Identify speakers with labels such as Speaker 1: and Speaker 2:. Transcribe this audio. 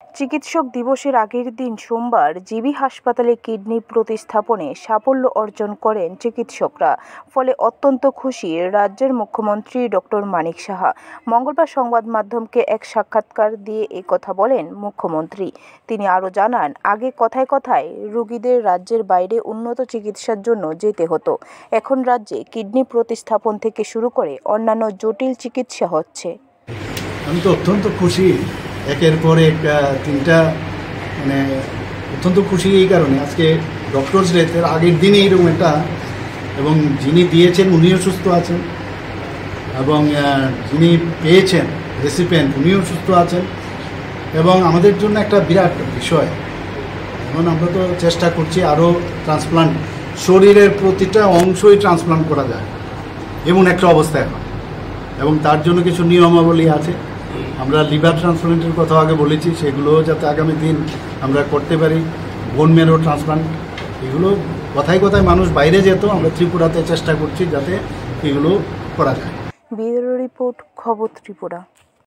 Speaker 1: চিকিৎসক দিবসের আগের দিন সোমবার জিবি হাসপাতালে কিডনি প্রতিস্থাপনে সাফল্য অর্জন করেন চিকিৎসকরা। ফলে অত্যন্ত খুশি রাজ্যের মুখ্যমন্ত্রী ডক্টর মানিক সাহা। মঙ্গলবার সংবাদ মাধ্যমকে এক সাক্ষাৎকার দিয়ে এই কথা বলেন মুখ্যমন্ত্রী। তিনি আরও জানান, আগে কথায় কথায় রোগীদের রাজ্যের বাইরে উন্নত চিকিৎসার জন্য যেতে হতো। এখন রাজ্যে কিডনি প্রতিস্থাপন থেকে শুরু করে অন্যান্য জটিল চিকিৎসা হচ্ছে।
Speaker 2: আমি তো অত্যন্ত খুশি, একের পর এক তিনটা অত্যন্ত খুশি এই কারণে আজকে ডক্টরস ডের আগের দিনে এইরকম একটা, এবং যিনি দিয়েছেন উনিও সুস্থ আছেন এবং যিনি পেয়েছেন রেসিপিয়েন্ট উনিও সুস্থ আছেন, এবং আমাদের জন্য একটা বিরাট বিষয়। এখন আমরা তো চেষ্টা করছি আরও ট্রান্সপ্লান্ট, শরীরের প্রতিটা অংশই ট্রান্সপ্লান্ট করা যায় এমন একটা অবস্থা এখন, এবং তার জন্য কিছু নিয়মাবলী আছে। আমরা লিভার ট্রান্সপ্লান্টের কথা আগে বলেছি, সেগুলো যাতে আগামী দিন আমরা করতে পারি। বোন ম্যারো ট্রান্সপ্লান্ট, এগুলো কথায় কথায় মানুষ বাইরে যেত, আমরা ত্রিপুরাতে চেষ্টা করছি যাতে এগুলো করা যায়।
Speaker 1: ব্যুরো রিপোর্ট, খবর ত্রিপুরা।